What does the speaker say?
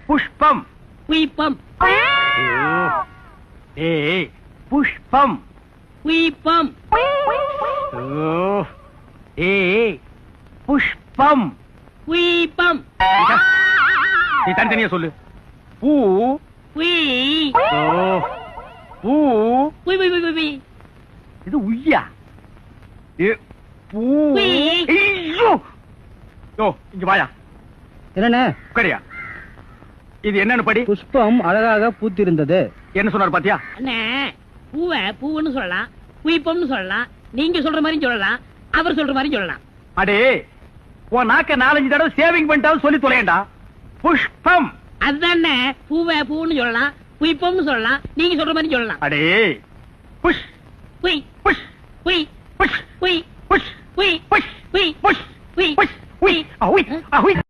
புஷ்பம். புய்பம். ஏய் புஷ்பம். புய்பம். ஏய் புஷ்பம். புய்பம். நீ தனித்தனியா சொல்லு. பூ. புய். பூ. புய் புய் புய் புய். இது உய்யா. பூ. ஐயோ யோ இங்க வாயா. என்னண்ணே? உட்காரியா. இது என்னன்னு படி. புஷ்பம் அழகாக பூத்திருந்தது. என்ன சொன்னார் பாத்தியா? அண்ணே பூவை பூன்னு சொல்லலாம், புய்பம்னு சொல்லலாம், நீங்க சொல்ற மாதிரி சொல்லலாம், அவர் சொல்ற மாதிரி சொல்லலாம். அடே உன் நாக்க 4-5 தடவை சேவிங் பண்ணிட்டாலும் சொல்லி தொலையண்டா. புஷ்பம். அதுதானே பூவை பூன்னு சொல்லலாம், புய்பம்னு சொல்லலாம், நீங்க சொல்ற மாதிரி சொல்லலாம். அடே புஷ் புய் புஷ் புய் புஷ் புய் புஷ் புய் புஷ் புய் புஷ் புய் புஷ் உய் அஹுய் அஹுய்.